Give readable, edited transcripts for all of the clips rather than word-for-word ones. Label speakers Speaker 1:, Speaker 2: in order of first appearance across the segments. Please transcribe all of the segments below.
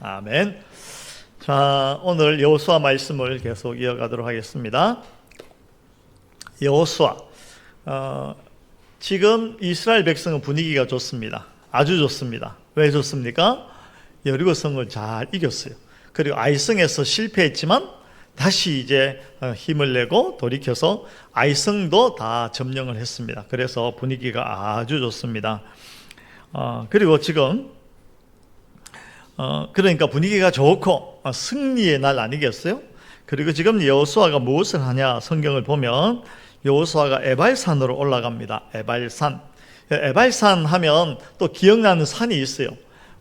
Speaker 1: 아멘. 자, 오늘 여호수아 말씀을 계속 이어가도록 하겠습니다. 여호수아, 지금 이스라엘 백성은 분위기가 좋습니다. 아주 좋습니다. 왜 좋습니까? 여리고성을 잘 이겼어요. 그리고 아이성에서 실패했지만 다시 이제 힘을 내고 돌이켜서 아이성도 다 점령을 했습니다. 그래서 분위기가 아주 좋습니다. 그리고 지금 그러니까 분위기가 좋고 승리의 날 아니겠어요? 그리고 지금 여호수아가 무엇을 하냐? 성경을 보면 여호수아가 에발산으로 올라갑니다. 에발산. 에발산 하면 또 기억나는 산이 있어요.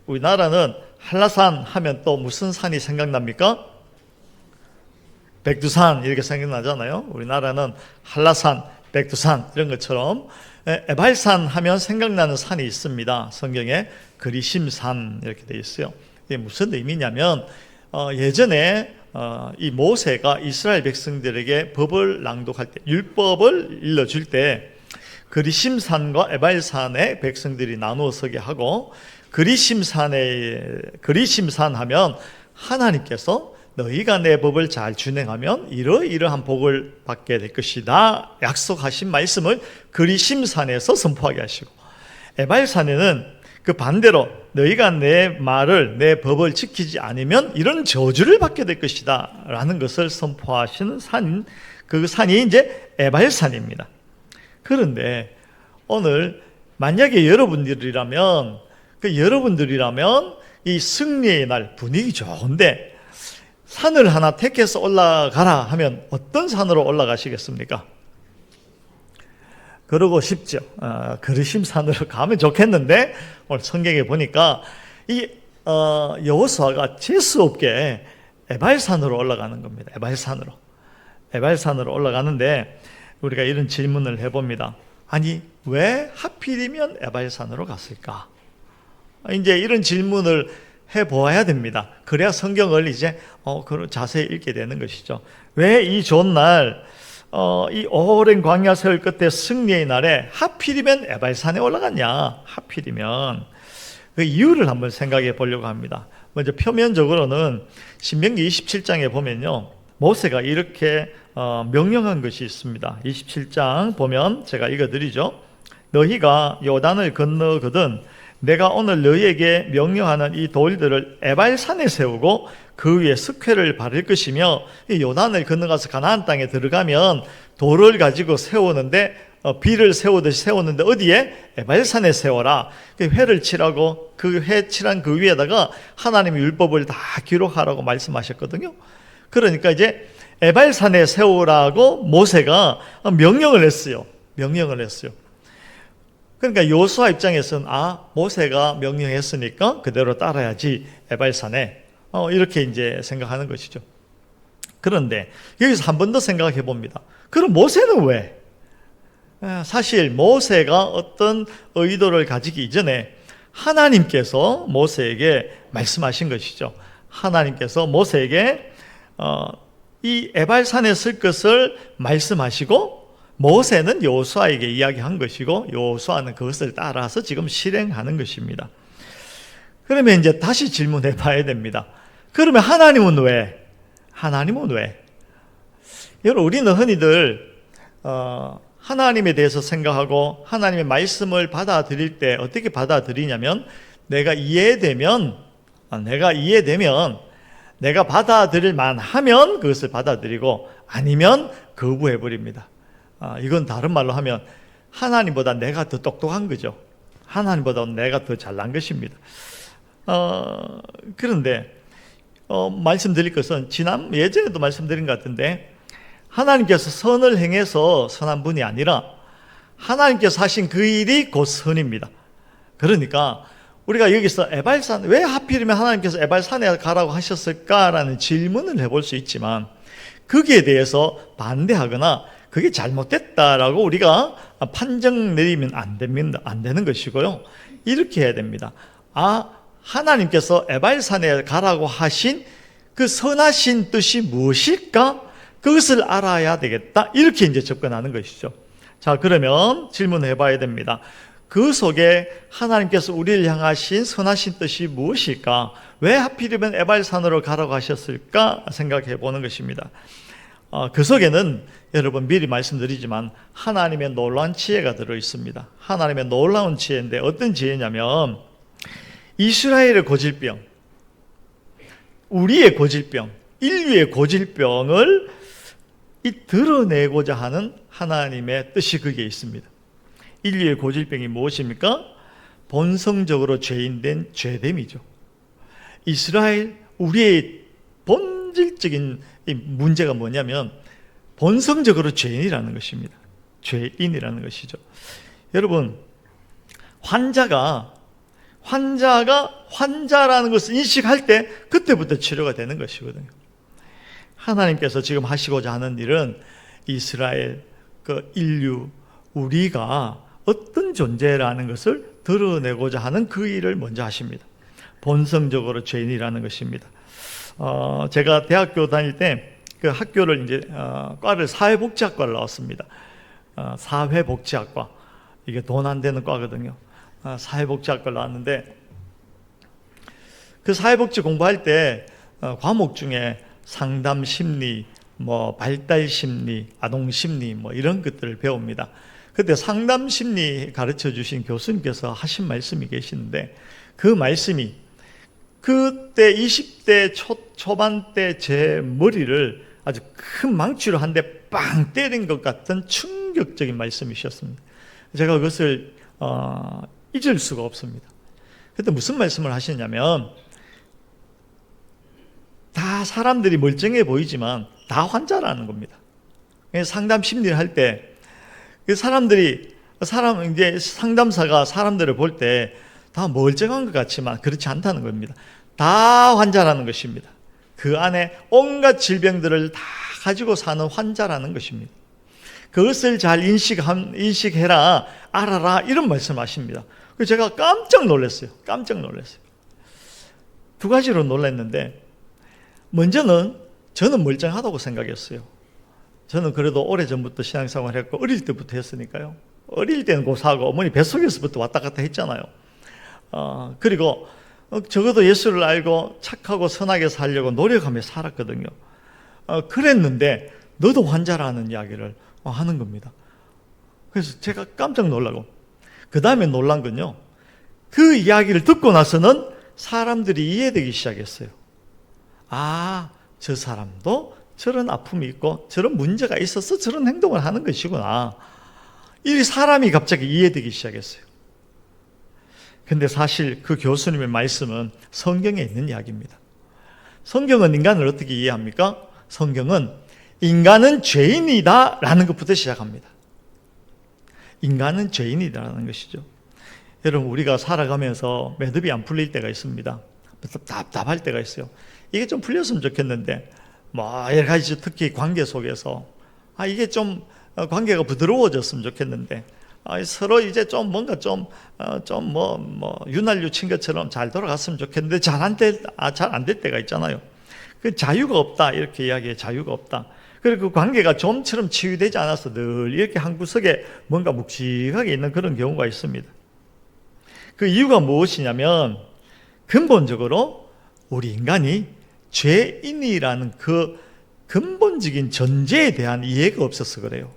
Speaker 1: 우리나라는 한라산 하면 또 무슨 산이 생각납니까? 백두산 이렇게 생각나잖아요. 우리나라는 한라산, 백두산 이런 것처럼 에발산 하면 생각나는 산이 있습니다. 성경에 그리심산 이렇게 되어 있어요. 이게 무슨 의미냐면 예전에 이 모세가 이스라엘 백성들에게 법을 낭독할 때, 율법을 일러줄 때 그리심산과 에발산에 백성들이 나누어 서게 하고, 그리심산 하면 하나님께서 너희가 내 법을 잘 준행하면 이러이러한 복을 받게 될 것이다 약속하신 말씀을 그리심산에서 선포하게 하시고, 에발산에는 그 반대로 너희가 내 말을, 내 법을 지키지 않으면 이런 저주를 받게 될 것이다 라는 것을 선포하시는 산, 그 산이 이제 에발산입니다. 그런데 오늘 만약에 여러분들이라면 이 승리의 날 분위기 좋은데 산을 하나 택해서 올라가라 하면 어떤 산으로 올라가시겠습니까? 그러고 싶죠. 그리심산으로 가면 좋겠는데 오늘 성경에 보니까 이 여호수아가 재수 없게 에발산으로 올라가는 겁니다. 에발산으로 올라가는데 우리가 이런 질문을 해봅니다. 아니, 왜 하필이면 에발산으로 갔을까? 이제 이런 질문을 해보아야 됩니다. 그래야 성경을 이제 자세히 읽게 되는 것이죠. 왜 이 좋은 날, 이 오랜 광야 세월 끝에 승리의 날에 하필이면 에발산에 올라갔냐? 하필이면 그 이유를 한번 생각해 보려고 합니다. 먼저 표면적으로는 신명기 27장에 보면요, 모세가 이렇게 명령한 것이 있습니다. 27장 보면 제가 읽어드리죠. 너희가 요단을 건너거든 내가 오늘 너희에게 명령하는 이 돌들을 에발산에 세우고 그 위에 석회를 바를 것이며, 이 요단을 건너가서 가나안 땅에 들어가면 돌을 가지고 세우는데 비를 세우듯이 세우는데 어디에? 에발산에 세워라. 그 회를 칠하고 그 회 칠한 그 위에다가 하나님의 율법을 다 기록하라고 말씀하셨거든요. 그러니까 이제 에발산에 세우라고 모세가 명령을 했어요. 그러니까 여호수아 입장에서는 모세가 명령했으니까 그대로 따라야지 에발산에, 이렇게 이제 생각하는 것이죠. 그런데 여기서 한 번 더 생각해 봅니다. 그럼 모세는 왜? 사실 모세가 어떤 의도를 가지기 이전에 하나님께서 모세에게 말씀하신 것이죠. 하나님께서 모세에게 이 에발산에 쓸 것을 말씀하시고 모세는 여호수아에게 이야기한 것이고 여호수아는 그것을 따라서 지금 실행하는 것입니다. 그러면 이제 다시 질문해 봐야 됩니다. 그러면 하나님은 왜? 여러분, 우리는 흔히들 하나님에 대해서 생각하고 하나님의 말씀을 받아들일 때 어떻게 받아들이냐면 내가 이해되면 내가 받아들일 만하면 그것을 받아들이고 아니면 거부해버립니다. 이건 다른 말로 하면 하나님보다 내가 더 똑똑한 거죠. 하나님보다 내가 더 잘난 것입니다. 그런데 말씀드릴 것은 예전에도 말씀드린 것 같은데, 하나님께서 선을 행해서 선한 분이 아니라 하나님께서 하신 그 일이 곧 선입니다. 그러니까 우리가 여기서 에발산, 왜 하필이면 하나님께서 에발산에 가라고 하셨을까라는 질문을 해볼 수 있지만 거기에 대해서 반대하거나 그게 잘못됐다라고 우리가 판정 내리면 안 되는 것이고요. 이렇게 해야 됩니다. 하나님께서 에발산에 가라고 하신 그 선하신 뜻이 무엇일까? 그것을 알아야 되겠다. 이렇게 이제 접근하는 것이죠. 자, 그러면 질문해 봐야 됩니다. 그 속에 하나님께서 우리를 향하신 선하신 뜻이 무엇일까? 왜 하필이면 에발산으로 가라고 하셨을까 생각해 보는 것입니다. 그 속에는 여러분 미리 말씀드리지만 하나님의 놀라운 지혜가 들어 있습니다. 하나님의 놀라운 지혜인데 어떤 지혜냐면 이스라엘의 고질병, 우리의 고질병, 인류의 고질병을 드러내고자 하는 하나님의 뜻이 거기에 있습니다. 인류의 고질병이 무엇입니까? 본성적으로 죄인된 죄됨이죠. 이스라엘, 우리의 본질적인 문제가 뭐냐면 본성적으로 죄인이라는 것입니다. 죄인이라는 것이죠. 여러분, 환자가 환자라는 것을 인식할 때 그때부터 치료가 되는 것이거든요. 하나님께서 지금 하시고자 하는 일은 이스라엘, 그 인류, 우리가 어떤 존재라는 것을 드러내고자 하는 그 일을 먼저 하십니다. 본성적으로 죄인이라는 것입니다. 제가 대학교 다닐 때 그 학교를 이제 과를 사회복지학과를 나왔습니다. 사회복지학과, 이게 돈 안 되는 과거든요. 사회복지학과를 나왔는데 그 사회복지 공부할 때 과목 중에 상담 심리, 발달 심리, 아동 심리 이런 것들을 배웁니다. 그때 상담 심리 가르쳐 주신 교수님께서 하신 말씀이 계시는데 그 말씀이 그때 20대 초반 때 제 머리를 아주 큰 망치로 한 대 빵 때린 것 같은 충격적인 말씀이셨습니다. 제가 그것을 잊을 수가 없습니다. 그때 무슨 말씀을 하시냐면 다 사람들이 멀쩡해 보이지만 다 환자라는 겁니다. 상담 심리를 할 때 이제 상담사가 사람들을 볼 때 다 멀쩡한 것 같지만 그렇지 않다는 겁니다. 다 환자라는 것입니다. 그 안에 온갖 질병들을 다 가지고 사는 환자라는 것입니다. 그것을 잘 인식해라, 알아라, 이런 말씀을 하십니다. 그래서 제가 깜짝 놀랐어요. 두 가지로 놀랐는데, 먼저는 저는 멀쩡하다고 생각했어요. 저는 그래도 오래전부터 신앙생활을 했고 어릴 때부터 했으니까요. 어릴 때는 고사하고 어머니 뱃속에서부터 왔다 갔다 했잖아요. 그리고 적어도 예수를 알고 착하고 선하게 살려고 노력하며 살았거든요. 그랬는데 너도 환자라는 이야기를 하는 겁니다. 그래서 제가 깜짝 놀라고, 그 다음에 놀란 건요, 그 이야기를 듣고 나서는 사람들이 이해되기 시작했어요. 저 사람도 저런 아픔이 있고 저런 문제가 있어서 저런 행동을 하는 것이구나. 이 사람이 갑자기 이해되기 시작했어요. 근데 사실 그 교수님의 말씀은 성경에 있는 이야기입니다. 성경은 인간을 어떻게 이해합니까? 성경은 인간은 죄인이다 라는 것부터 시작합니다. 인간은 죄인이다라는 것이죠. 여러분, 우리가 살아가면서 매듭이 안 풀릴 때가 있습니다. 답답할 때가 있어요. 이게 좀 풀렸으면 좋겠는데 여러 가지, 특히 관계 속에서 이게 좀 관계가 부드러워졌으면 좋겠는데 서로 이제 좀 뭔가 윤활유 친 것처럼 잘 돌아갔으면 좋겠는데 잘 안 될 때가 있잖아요. 그 자유가 없다, 이렇게 이야기해. 자유가 없다. 그리고 그 관계가 좀처럼 치유되지 않아서 늘 이렇게 한 구석에 뭔가 묵직하게 있는 그런 경우가 있습니다. 그 이유가 무엇이냐면 근본적으로 우리 인간이 죄인이라는 그 근본적인 전제에 대한 이해가 없어서 그래요.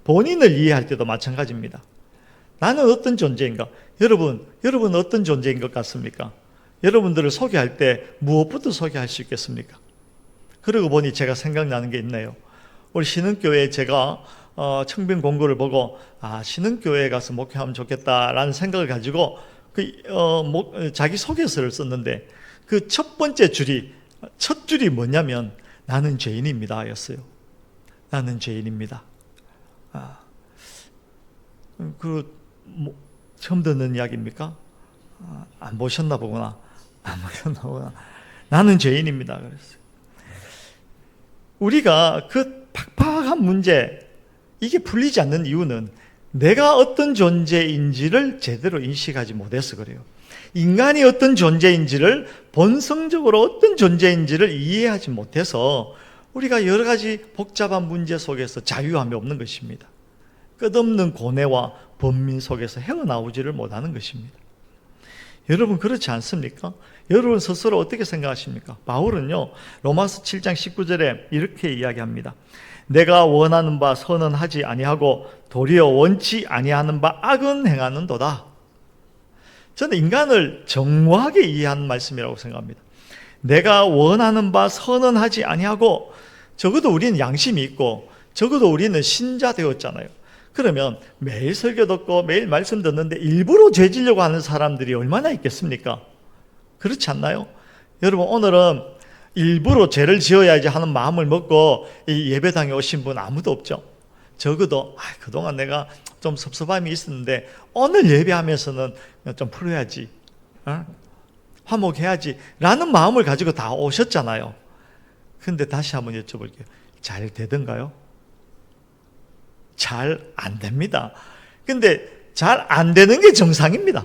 Speaker 1: 본인을 이해할 때도 마찬가지입니다. 나는 어떤 존재인가? 여러분 어떤 존재인 것 같습니까? 여러분들을 소개할 때 무엇부터 소개할 수 있겠습니까? 그러고 보니 제가 생각나는 게 있네요. 우리 신흥교회에 제가 청빙 공고를 보고 신흥교회에 가서 목회하면 좋겠다라는 생각을 가지고 자기 소개서를 썼는데 그 첫 줄이 뭐냐면 나는 죄인입니다 였어요. 나는 죄인입니다. 처음 듣는 이야기입니까? 안 보셨나 보구나. 나는 죄인입니다 그랬어요. 우리가 그 팍팍한 문제, 이게 풀리지 않는 이유는 내가 어떤 존재인지를 제대로 인식하지 못해서 그래요. 인간이 어떤 존재인지를, 본성적으로 어떤 존재인지를 이해하지 못해서 우리가 여러 가지 복잡한 문제 속에서 자유함이 없는 것입니다. 끝없는 고뇌와 번민 속에서 헤어나오지를 못하는 것입니다. 여러분 그렇지 않습니까? 여러분 스스로 어떻게 생각하십니까? 바울은요 로마서 7장 19절에 이렇게 이야기합니다. 내가 원하는 바 선은 하지 아니하고 도리어 원치 아니하는 바 악은 행하는도다. 저는 인간을 정확하게 이해한 말씀이라고 생각합니다. 내가 원하는 바 선은 하지 아니하고, 적어도 우리는 양심이 있고 적어도 우리는 신자 되었잖아요. 그러면 매일 설교 듣고 매일 말씀 듣는데 일부러 죄 지려고 하는 사람들이 얼마나 있겠습니까? 그렇지 않나요? 여러분 오늘은 일부러 죄를 지어야지 하는 마음을 먹고 이 예배당에 오신 분 아무도 없죠. 적어도 그동안 내가 좀 섭섭함이 있었는데 오늘 예배하면서는 좀 풀어야지, 화목해야지 라는 마음을 가지고 다 오셨잖아요. 근데 다시 한번 여쭤볼게요. 잘 되던가요? 잘 안 됩니다. 근데 잘 안 되는 게 정상입니다.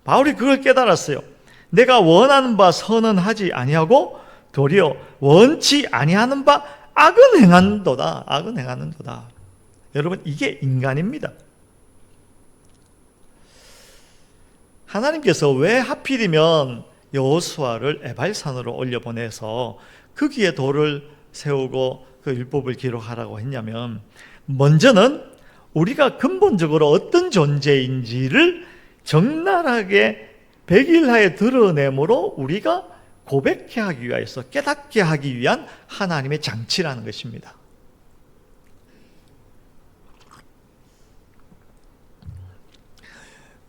Speaker 1: 바울이 그걸 깨달았어요. 내가 원하는 바 선은 하지 아니하고 도리어 원치 아니하는 바 악은 행한도다. 악은 행하는도다. 여러분 이게 인간입니다. 하나님께서 왜 하필이면 여호수아를 에발산으로 올려보내서 거기에 돌을 세우고 그 율법을 기록하라고 했냐면, 먼저는 우리가 근본적으로 어떤 존재인지를 적나라하게 백일하에 드러내므로 우리가 고백해 하기 위하여서 깨닫게 하기 위한 하나님의 장치라는 것입니다.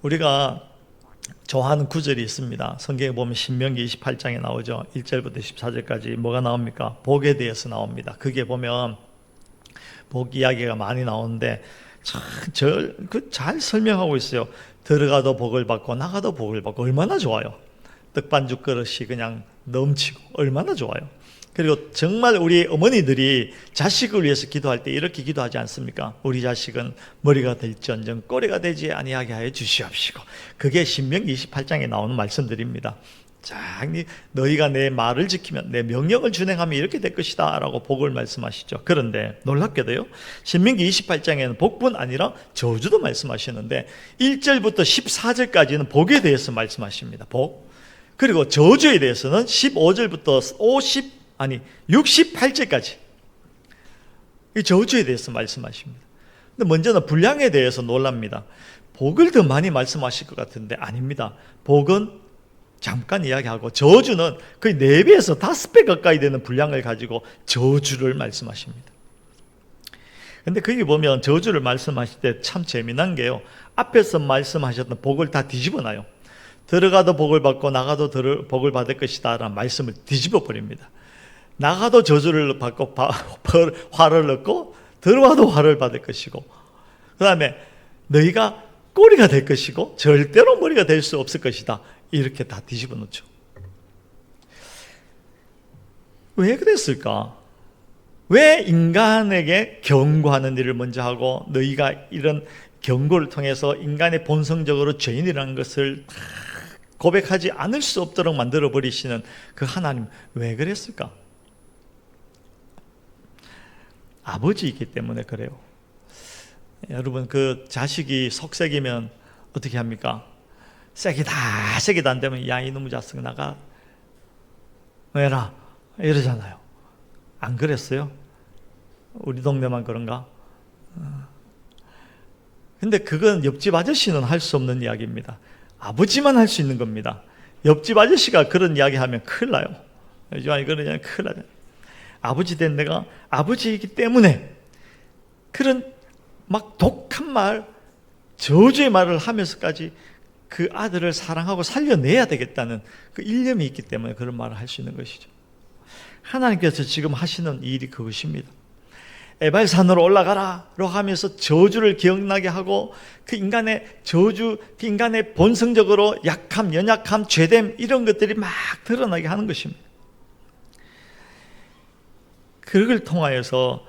Speaker 1: 우리가 좋아하는 구절이 있습니다. 성경에 보면 신명기 28장에 나오죠. 1절부터 14절까지 뭐가 나옵니까? 복에 대해서 나옵니다. 그게 보면 복 이야기가 많이 나오는데 잘 설명하고 있어요. 들어가도 복을 받고 나가도 복을 받고 얼마나 좋아요. 떡반죽 그릇이 그냥 넘치고 얼마나 좋아요. 그리고 정말 우리 어머니들이 자식을 위해서 기도할 때 이렇게 기도하지 않습니까? 우리 자식은 머리가 될지언정 꼬리가 되지 아니하게 하여 주시옵시고. 그게 신명기 28장에 나오는 말씀들입니다. 자, 너희가 내 말을 지키면 내 명령을 준행하면 이렇게 될 것이다 라고 복을 말씀하시죠. 그런데 놀랍게도요, 신명기 28장에는 복뿐 아니라 저주도 말씀하시는데 1절부터 14절까지는 복에 대해서 말씀하십니다. 복. 그리고 저주에 대해서는 15절부터 68절까지 이 저주에 대해서 말씀하십니다. 근데 먼저는 불량에 대해서 놀랍니다. 복을 더 많이 말씀하실 것 같은데 아닙니다. 복은 잠깐 이야기하고 저주는 거의 4배에서 5배 가까이 되는 분량을 가지고 저주를 말씀하십니다. 근데 거기 보면 저주를 말씀하실 때 참 재미난 게요, 앞에서 말씀하셨던 복을 다 뒤집어 놔요. 들어가도 복을 받고 나가도 복을 받을 것이다 라는 말씀을 뒤집어 버립니다. 나가도 저주를 받고 화를 얻고 들어와도 화를 받을 것이고, 그 다음에 너희가 꼬리가 될 것이고 절대로 머리가 될 수 없을 것이다, 이렇게 다 뒤집어 놓죠. 왜 그랬을까? 왜 인간에게 경고하는 일을 먼저 하고 너희가 이런 경고를 통해서 인간의 본성적으로 죄인이라는 것을 고백하지 않을 수 없도록 만들어 버리시는 그 하나님, 왜 그랬을까? 아버지이기 때문에 그래요. 여러분, 그 자식이 속색이면 어떻게 합니까? 색이다 안 되면 야 이놈의 자식 나가 왜라 이러잖아요. 안 그랬어요? 우리 동네만 그런가? 근데 그건 옆집 아저씨는 할 수 없는 이야기입니다. 아버지만 할 수 있는 겁니다. 옆집 아저씨가 그런 이야기 하면 큰일 나요. 요즘 그런 이야기 큰일 나요. 아버지 된 내가 아버지이기 때문에 그런 막 독한 말, 저주의 말을 하면서까지 그 아들을 사랑하고 살려내야 되겠다는 그 일념이 있기 때문에 그런 말을 할 수 있는 것이죠. 하나님께서 지금 하시는 일이 그것입니다. 에발산으로 올라가라로 하면서 저주를 기억나게 하고 그 인간의 저주, 그 인간의 본성적으로 약함, 연약함, 죄됨 이런 것들이 막 드러나게 하는 것입니다. 그걸 통하여서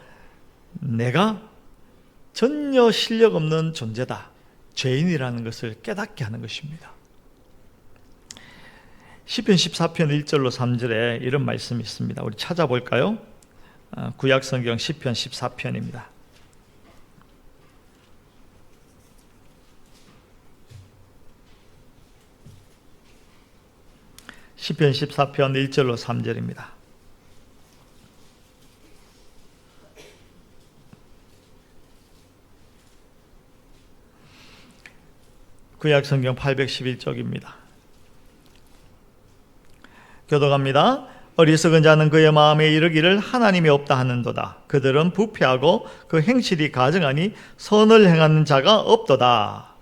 Speaker 1: 내가 전혀 실력 없는 존재다, 죄인이라는 것을 깨닫게 하는 것입니다. 시편 14편 1절로 3절에 이런 말씀이 있습니다. 우리 찾아볼까요? 구약성경 시편 14편입니다. 시편 14편 1절로 3절입니다. 구약성경 811쪽입니다. 교독합니다. 어리석은 자는 그의 마음에 이르기를 하나님이 없다 하는도다. 그들은 부패하고 그 행실이 가증하니 선을 행하는 자가 없도다.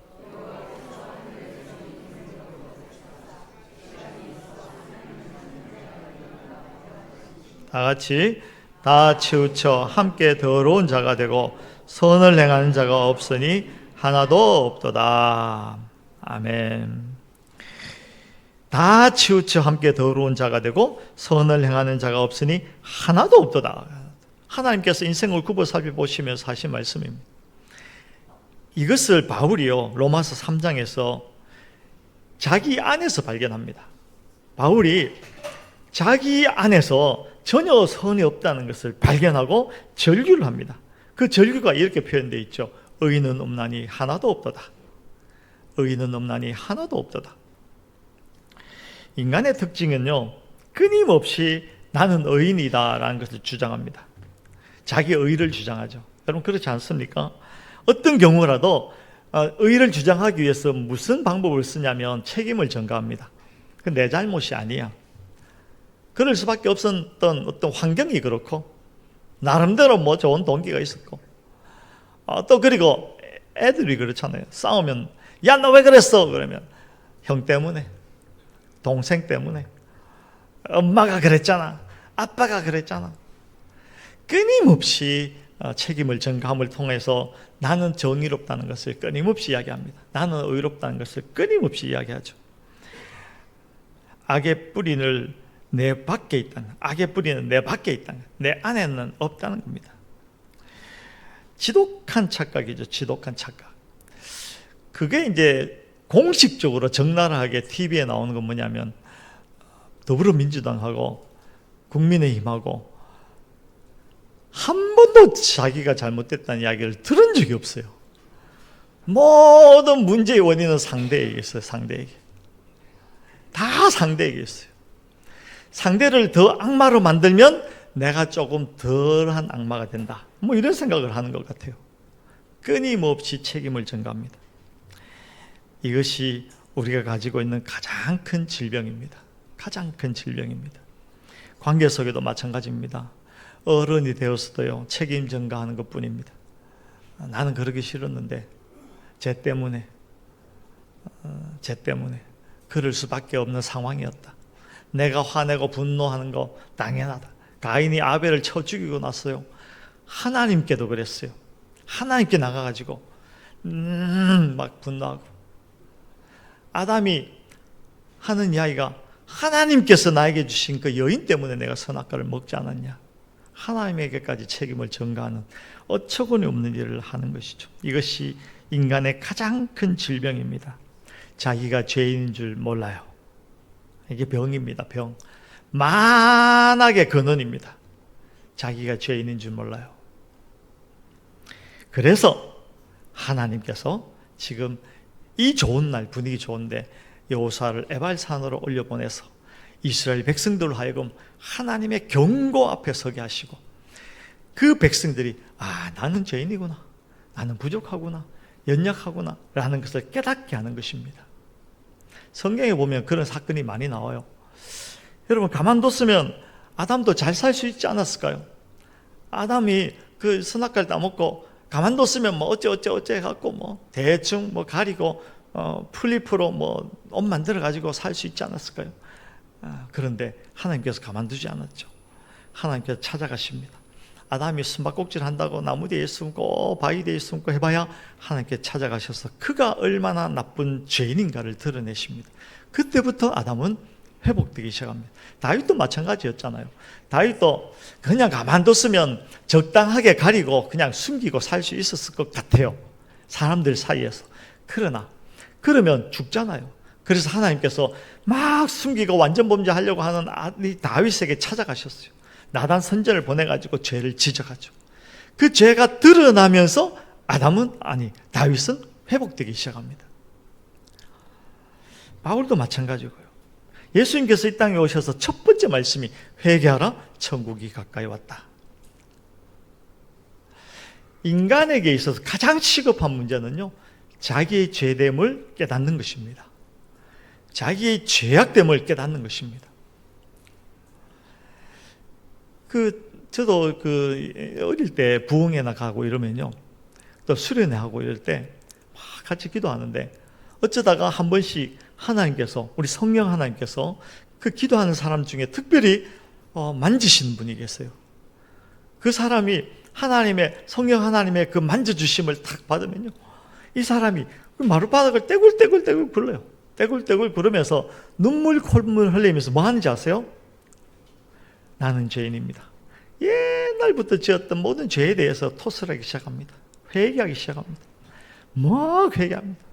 Speaker 1: 다같이 다 치우쳐 함께 더러운 자가 되고 선을 행하는 자가 없으니 하나도 없도다. 아멘. 다 치우쳐 함께 더러운 자가 되고 선을 행하는 자가 없으니 하나도 없도다. 하나님께서 인생을 굽어 살펴보시면서 하신 말씀입니다. 이것을 바울이요 로마서 3장에서 자기 안에서 발견합니다. 바울이 자기 안에서 전혀 선이 없다는 것을 발견하고 절규를 합니다. 그 절규가 이렇게 표현되어 있죠. 의인은 없나니 하나도 없도다. 의인은 없나니 하나도 없도다. 인간의 특징은요, 끊임없이 나는 의인이다라는 것을 주장합니다. 자기 의를 주장하죠. 여러분 그렇지 않습니까? 어떤 경우라도 의를 주장하기 위해서 무슨 방법을 쓰냐면 책임을 전가합니다. 그 내 잘못이 아니야. 그럴 수밖에 없었던 어떤 환경이 그렇고 나름대로 뭐 좋은 동기가 있었고 또 그리고 애들이 그렇잖아요. 싸우면 야 너 왜 그랬어? 그러면 형 때문에, 동생 때문에, 엄마가 그랬잖아, 아빠가 그랬잖아. 끊임없이 책임을 전가함을 통해서 나는 정의롭다는 것을 끊임없이 이야기합니다. 나는 의롭다는 것을 끊임없이 이야기하죠. 악의 뿌리는 내 밖에 있다는, 악의 뿌리는 내 밖에 있다는, 내 안에는 없다는 겁니다. 지독한 착각이죠. 지독한 착각. 그게 이제 공식적으로 적나라하게 TV에 나오는 건 뭐냐면 더불어민주당하고 국민의힘하고 한 번도 자기가 잘못됐다는 이야기를 들은 적이 없어요. 모든 문제의 원인은 상대에게 있어요. 상대에게. 다 상대에게 있어요. 상대를 더 악마로 만들면 내가 조금 덜한 악마가 된다. 뭐 이런 생각을 하는 것 같아요. 끊임없이 책임을 전가합니다. 이것이 우리가 가지고 있는 가장 큰 질병입니다. 가장 큰 질병입니다. 관계 속에도 마찬가지입니다. 어른이 되어서도요, 책임 전가하는 것 뿐입니다. 나는 그러기 싫었는데 쟤 때문에 그럴 수밖에 없는 상황이었다. 내가 화내고 분노하는 거 당연하다. 가인이 아벨을 쳐 죽이고 났어요. 하나님께도 그랬어요. 하나님께 나가가지고 막 분노하고, 아담이 하는 이야기가 하나님께서 나에게 주신 그 여인 때문에 내가 선악과를 먹지 않았냐. 하나님에게까지 책임을 전가하는 어처구니 없는 일을 하는 것이죠. 이것이 인간의 가장 큰 질병입니다. 자기가 죄인인 줄 몰라요. 이게 병입니다. 병. 만악의 근원입니다. 자기가 죄인인 줄 몰라요. 그래서 하나님께서 지금 이 좋은 날, 분위기 좋은데 여호수아를 에발산으로 올려보내서 이스라엘 백성들로 하여금 하나님의 경고 앞에 서게 하시고, 그 백성들이 나는 죄인이구나, 나는 부족하구나, 연약하구나 라는 것을 깨닫게 하는 것입니다. 성경에 보면 그런 사건이 많이 나와요. 여러분 가만뒀으면 아담도 잘 살 수 있지 않았을까요? 아담이 그 선악과를 따먹고 가만뒀으면 뭐 어째 해갖고 뭐 대충 뭐 가리고 풀잎으로 뭐 옷 만들어 가지고 살 수 있지 않았을까요? 그런데 하나님께서 가만두지 않았죠. 하나님께서 찾아가십니다. 아담이 숨바꼭질 한다고 나무 뒤에 숨고 바위 뒤에 숨고 해봐야 하나님께 찾아가셔서 그가 얼마나 나쁜 죄인인가를 드러내십니다. 그때부터 아담은 회복되기 시작합니다. 다윗도 마찬가지였잖아요. 다윗도 그냥 가만뒀으면 적당하게 가리고 그냥 숨기고 살 수 있었을 것 같아요. 사람들 사이에서. 그러면 죽잖아요. 그래서 하나님께서 막 숨기고 완전 범죄하려고 하는 아들 다윗에게 찾아가셨어요. 나단 선지자를 보내가지고 죄를 지적하죠. 그 죄가 드러나면서 다윗은 회복되기 시작합니다. 바울도 마찬가지고요. 예수님께서 이 땅에 오셔서 첫 번째 말씀이 회개하라, 천국이 가까이 왔다. 인간에게 있어서 가장 시급한 문제는요, 자기의 죄됨을 깨닫는 것입니다. 자기의 죄악됨을 깨닫는 것입니다. 저도 어릴 때 부흥회나 가고 이러면요, 또 수련회 하고 이럴 때 막 같이 기도하는데 어쩌다가 한 번씩 하나님께서, 우리 성령 하나님께서 그 기도하는 사람 중에 특별히 만지시는 분이 계세요. 그 사람이 성령 하나님의 그 만져주심을 탁 받으면요, 이 사람이 마룻바닥을 떼굴떼굴 굴러요. 떼굴떼굴 구르면서 눈물 콧물 흘리면서 뭐 하는지 아세요? 나는 죄인입니다. 옛날부터 지었던 모든 죄에 대해서 토설하기 시작합니다. 회개하기 시작합니다. 회개합니다.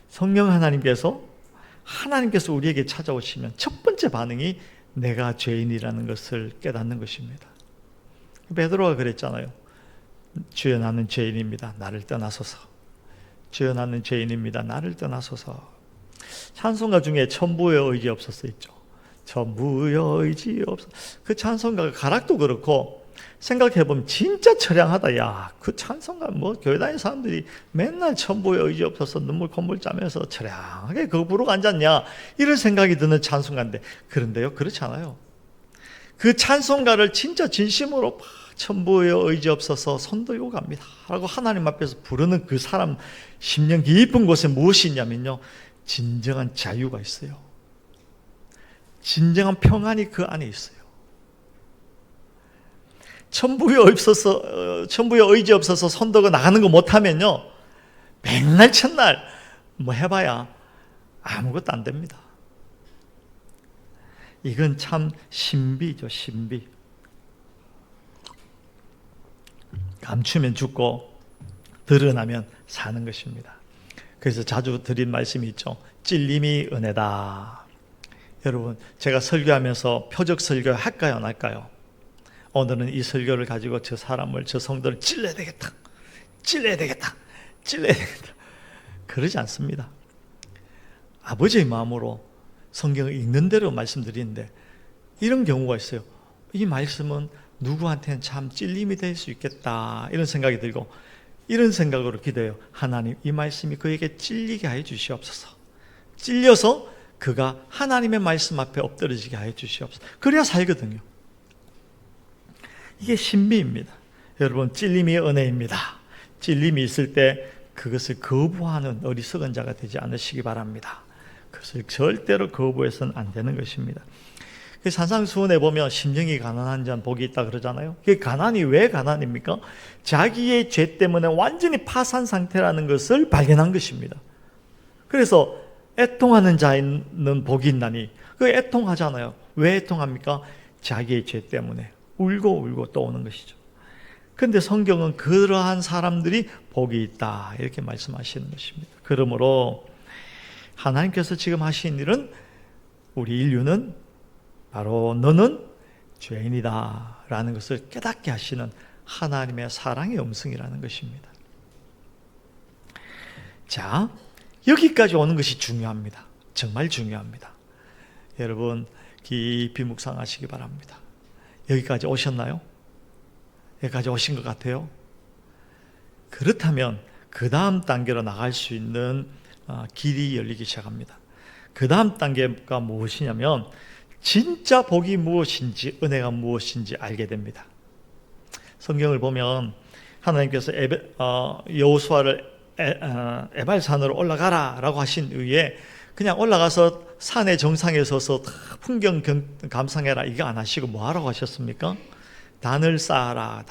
Speaker 1: 성령 하나님께서 우리에게 찾아오시면 첫 번째 반응이 내가 죄인이라는 것을 깨닫는 것입니다. 베드로가 그랬잖아요. 주여 나는 죄인입니다. 나를 떠나소서. 주여 나는 죄인입니다. 나를 떠나소서. 찬송가 중에 천부의 의지 없어서 있죠. 천부의 의지 없어. 그 찬송가 가락도 그렇고 생각해보면 진짜 처량하다. 야, 그 찬송가 교회 다니는 사람들이 맨날 천부의 의지 없어서 눈물 콧물 짜면서 처량하게 그거 부르고 앉았냐, 이런 생각이 드는 찬송가인데, 그런데요, 그렇지 않아요. 그 찬송가를 진짜 진심으로 천부의 의지 없어서 손 들고 갑니다 라고 하나님 앞에서 부르는 그 사람 심령 깊은 곳에 무엇이 있냐면요, 진정한 자유가 있어요. 진정한 평안이 그 안에 있어요. 천부의 의지 없어서 손 들고 나가는 거 못하면요, 맨날 첫날 해봐야 아무것도 안 됩니다. 이건 참 신비죠, 신비. 감추면 죽고 드러나면 사는 것입니다. 그래서 자주 드린 말씀이 있죠. 찔림이 은혜다. 여러분, 제가 설교하면서 표적 설교 할까요, 안 할까요? 오늘은 이 설교를 가지고 저 성도를 찔러야 되겠다. 그러지 않습니다. 아버지의 마음으로 성경을 읽는 대로 말씀드리는데, 이런 경우가 있어요. 이 말씀은 누구한테는 참 찔림이 될 수 있겠다, 이런 생각이 들고, 이런 생각으로 기도해요. 하나님, 이 말씀이 그에게 찔리게 하여 주시옵소서. 찔려서 그가 하나님의 말씀 앞에 엎드러지게 하여 주시옵소서. 그래야 살거든요. 이게 신비입니다. 여러분, 찔림이 은혜입니다. 찔림이 있을 때 그것을 거부하는 어리석은 자가 되지 않으시기 바랍니다. 그것을 절대로 거부해서는 안 되는 것입니다. 산상수훈에 보면 심령이 가난한 자는 복이 있다 그러잖아요. 그 가난이 왜 가난입니까? 자기의 죄 때문에 완전히 파산 상태라는 것을 발견한 것입니다. 그래서 애통하는 자는 복이 있나니, 그 애통하잖아요. 왜 애통합니까? 자기의 죄 때문에 울고 또 오는 것이죠. 그런데 성경은 그러한 사람들이 복이 있다, 이렇게 말씀하시는 것입니다. 그러므로 하나님께서 지금 하신 일은, 우리 인류는 바로 너는 죄인이다 라는 것을 깨닫게 하시는 하나님의 사랑의 음성이라는 것입니다. 자, 여기까지 오는 것이 중요합니다. 정말 중요합니다. 여러분, 깊이 묵상하시기 바랍니다. 여기까지 오셨나요? 여기까지 오신 것 같아요? 그렇다면 그 다음 단계로 나갈 수 있는 길이 열리기 시작합니다. 그 다음 단계가 무엇이냐면, 진짜 복이 무엇인지, 은혜가 무엇인지 알게 됩니다. 성경을 보면 하나님께서 여호수아를 에발산으로 올라가라 라고 하신 이후에 그냥 올라가서 산의 정상에 서서 풍경 감상해라, 이거 안 하시고 뭐 하라고 하셨습니까? 단을 쌓아라.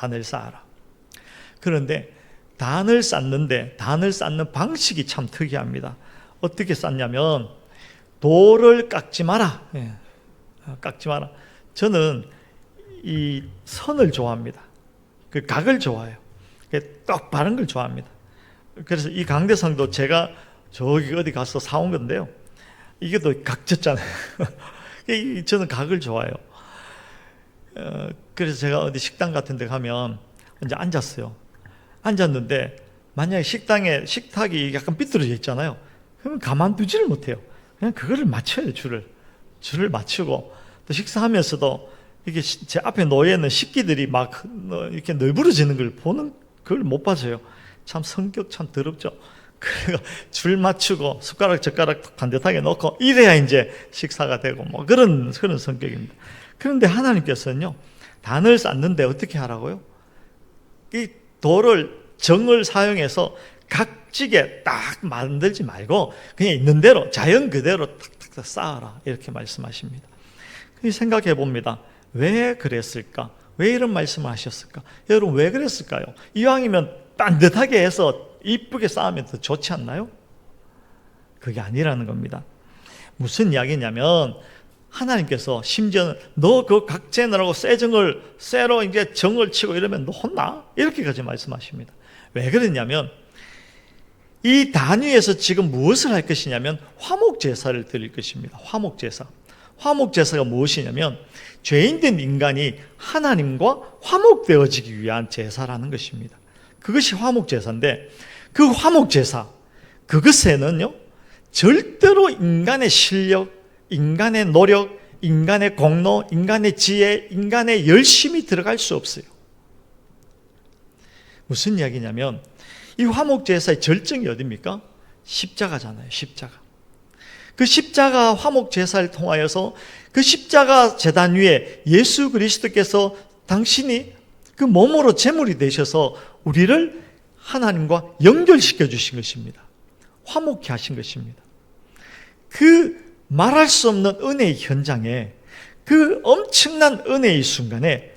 Speaker 1: 그런데 단을 쌓는 방식이 참 특이합니다. 어떻게 쌓냐면, 돌을 깎지 마라. 깎지 마라. 저는 이 선을 좋아합니다. 그 각을 좋아해요. 똑 바른 걸 좋아합니다. 그래서 이 강대상도 제가 저기 어디 가서 사온 건데요, 이게 또 각졌잖아요. 저는 각을 좋아해요. 그래서 제가 어디 식당 같은 데 가면 이제 앉았는데, 만약에 식탁이 약간 삐뚤어져 있잖아요. 그러면 가만두지를 못해요. 그냥 그거를 맞춰요. 줄을 맞추고, 또 식사하면서도 이게 제 앞에 놓여 있는 식기들이 막 이렇게 널브러지는 걸 보는 그걸 못 봐줘요. 참 성격 참 더럽죠. 그래서 줄 맞추고 숟가락 젓가락 반듯하게 놓고 이래야 이제 식사가 되고 뭐 그런 성격입니다. 그런데 하나님께서는요, 단을 쌓는데 어떻게 하라고요? 이 돌을 정을 사용해서 각지게 딱 만들지 말고 그냥 있는 대로 자연 그대로 탁탁탁 쌓아라, 이렇게 말씀하십니다. 생각해 봅니다. 왜 그랬을까? 왜 이런 말씀을 하셨을까? 여러분, 왜 그랬을까요? 이왕이면 반듯하게 해서 이쁘게 쌓으면 더 좋지 않나요? 그게 아니라는 겁니다. 무슨 이야기냐면, 하나님께서 심지어는 너 그 각재느라고 쇠로 이제 정을 치고 이러면 너 혼나? 이렇게까지 말씀하십니다. 왜 그랬냐면, 이 단 위에서 지금 무엇을 할 것이냐면 화목제사를 드릴 것입니다. 화목제사가 무엇이냐면 죄인된 인간이 하나님과 화목되어지기 위한 제사라는 것입니다. 그것이 화목제사인데, 그 화목제사, 그것에는요, 절대로 인간의 실력, 인간의 노력, 인간의 공로, 인간의 지혜, 인간의 열심이 들어갈 수 없어요. 무슨 이야기냐면, 이 화목제사의 절정이 어디입니까? 십자가잖아요. 십자가. 그 십자가 화목제사를 통하여서 그 십자가 제단 위에 예수 그리스도께서 당신이 그 몸으로 제물이 되셔서 우리를 하나님과 연결시켜 주신 것입니다. 화목케 하신 것입니다. 그 말할 수 없는 은혜의 현장에, 그 엄청난 은혜의 순간에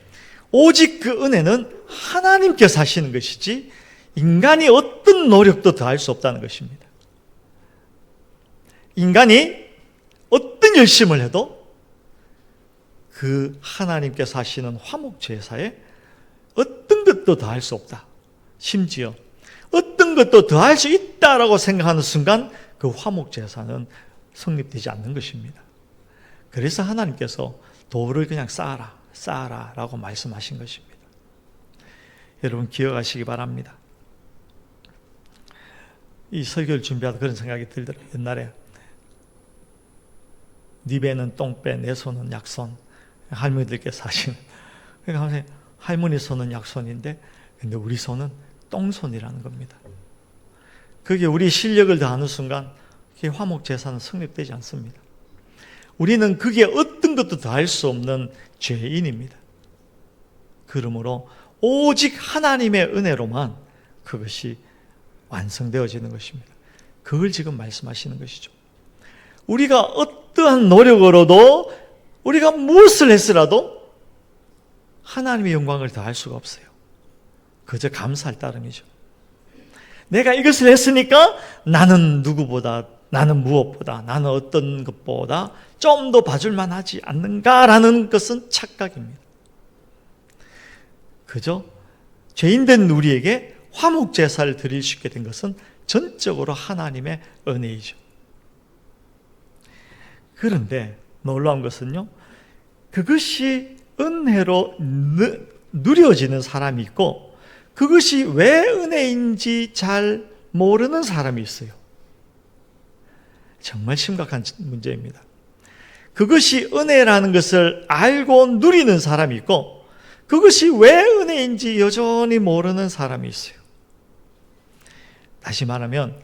Speaker 1: 오직 그 은혜는 하나님께서 하시는 것이지 인간이 어떤 노력도 더할 수 없다는 것입니다. 인간이 어떤 열심을 해도 그 하나님께서 하시는 화목제사에 어떤 것도 더할 수 없다. 심지어 어떤 것도 더할 수 있다라고 생각하는 순간 그 화목제사는 성립되지 않는 것입니다. 그래서 하나님께서 돌을 그냥 쌓아라 라고 말씀하신 것입니다. 여러분, 기억하시기 바랍니다. 이 설교를 준비하다 그런 생각이 들더라고요. 옛날에 네 배는 똥배, 내 손은 약손, 할머니들께서 하시는. 그러니까 항상 할머니 손은 약손인데 근데 우리 손은 똥손이라는 겁니다. 그게 우리 실력을 다하는 순간 그게 화목제사는 성립되지 않습니다. 우리는 그게 어떤 것도 다할 수 없는 죄인입니다. 그러므로 오직 하나님의 은혜로만 그것이 완성되어지는 것입니다. 그걸 지금 말씀하시는 것이죠. 우리가 어떠한 노력으로도, 우리가 무엇을 했으라도 하나님의 영광을 더할 수가 없어요. 그저 감사할 따름이죠. 내가 이것을 했으니까 나는 누구보다, 나는 무엇보다, 나는 어떤 것보다 좀 더 봐줄만 하지 않는가라는 것은 착각입니다. 그저 죄인된 우리에게 화목제사를 드릴 수 있게 된 것은 전적으로 하나님의 은혜이죠. 그런데 놀라운 것은요, 그것이 은혜로 누려지는 사람이 있고 그것이 왜 은혜인지 잘 모르는 사람이 있어요. 정말 심각한 문제입니다. 그것이 은혜라는 것을 알고 누리는 사람이 있고 그것이 왜 은혜인지 여전히 모르는 사람이 있어요. 다시 말하면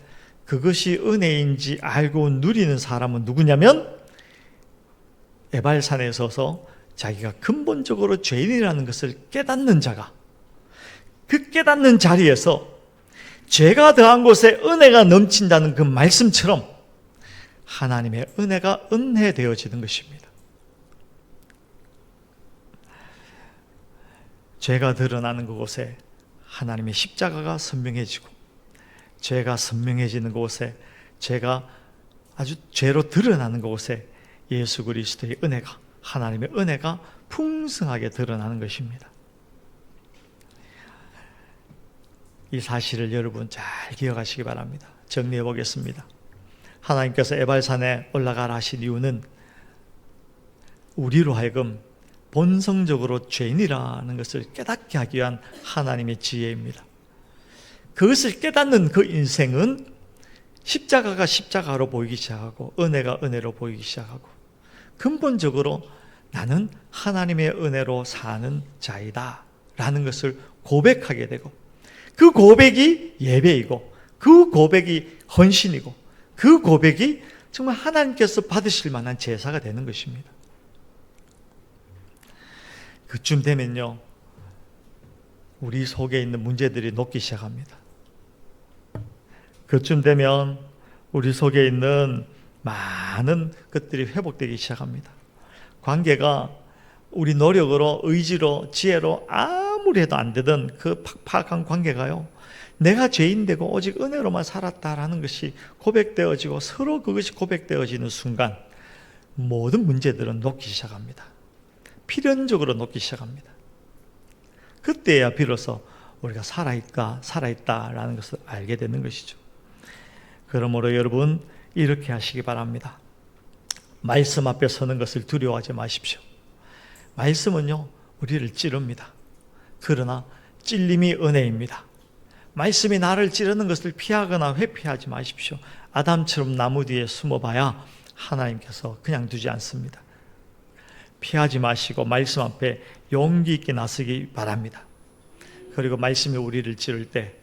Speaker 1: 그것이 은혜인지 알고 누리는 사람은 누구냐면 에발산에 서서 자기가 근본적으로 죄인이라는 것을 깨닫는 자가, 그 깨닫는 자리에서 죄가 더한 곳에 은혜가 넘친다는 그 말씀처럼 하나님의 은혜가 은혜되어지는 것입니다. 죄가 드러나는 그곳에 하나님의 십자가가 선명해지고, 죄가 선명해지는 곳에, 죄가 아주 죄로 드러나는 곳에 예수 그리스도의 은혜가, 하나님의 은혜가 풍성하게 드러나는 것입니다. 이 사실을 여러분 잘 기억하시기 바랍니다. 정리해 보겠습니다. 하나님께서 에발산에 올라가라 하신 이유는 우리로 하여금 본성적으로 죄인이라는 것을 깨닫게 하기 위한 하나님의 지혜입니다. 그것을 깨닫는 그 인생은 십자가가 십자가로 보이기 시작하고 은혜가 은혜로 보이기 시작하고 근본적으로 나는 하나님의 은혜로 사는 자이다 라는 것을 고백하게 되고 그 고백이 예배이고 그 고백이 헌신이고 그 고백이 정말 하나님께서 받으실 만한 제사가 되는 것입니다. 그쯤 되면요, 우리 속에 있는 문제들이 녹기 시작합니다. 그쯤 되면 우리 속에 있는 많은 것들이 회복되기 시작합니다. 관계가 우리 노력으로, 의지로, 지혜로 아무리 해도 안 되던 그 팍팍한 관계가요, 내가 죄인되고 오직 은혜로만 살았다라는 것이 고백되어지고 서로 그것이 고백되어지는 순간 모든 문제들은 녹기 시작합니다. 필연적으로 녹기 시작합니다. 그때야 비로소 우리가 살아있다라는 것을 알게 되는 것이죠. 그러므로 여러분 이렇게 하시기 바랍니다. 말씀 앞에 서는 것을 두려워하지 마십시오. 말씀은요, 우리를 찌릅니다. 그러나 찔림이 은혜입니다. 말씀이 나를 찌르는 것을 피하거나 회피하지 마십시오. 아담처럼 나무 뒤에 숨어봐야 하나님께서 그냥 두지 않습니다. 피하지 마시고 말씀 앞에 용기 있게 나서기 바랍니다. 그리고 말씀이 우리를 찌를 때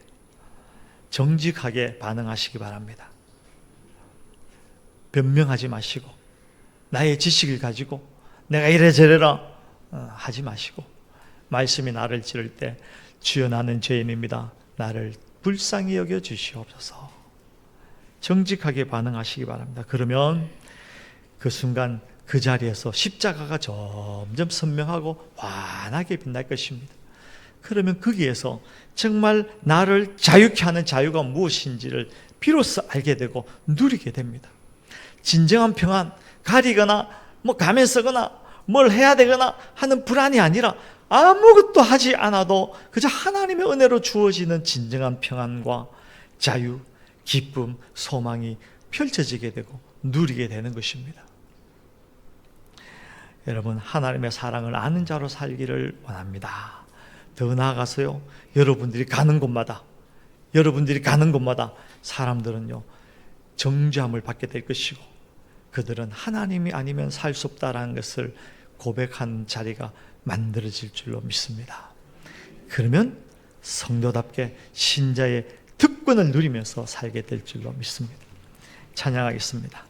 Speaker 1: 정직하게 반응하시기 바랍니다. 변명하지 마시고 나의 지식을 가지고 내가 이래저래라 하지 마시고 말씀이 나를 찌를 때 주여 나는 죄인입니다. 나를 불쌍히 여겨 주시옵소서. 정직하게 반응하시기 바랍니다. 그러면 그 순간 그 자리에서 십자가가 점점 선명하고 환하게 빛날 것입니다. 그러면 거기에서 정말 나를 자유케 하는 자유가 무엇인지를 비로소 알게 되고 누리게 됩니다. 진정한 평안, 가리거나 가면 쓰거나 뭘 해야 되거나 하는 불안이 아니라 아무것도 하지 않아도 그저 하나님의 은혜로 주어지는 진정한 평안과 자유, 기쁨, 소망이 펼쳐지게 되고 누리게 되는 것입니다. 여러분, 하나님의 사랑을 아는 자로 살기를 원합니다. 더 나아가서요, 여러분들이 가는 곳마다 사람들은요, 정죄함을 받게 될 것이고 그들은 하나님이 아니면 살 수 없다라는 것을 고백한 자리가 만들어질 줄로 믿습니다. 그러면 성도답게 신자의 특권을 누리면서 살게 될 줄로 믿습니다. 찬양하겠습니다.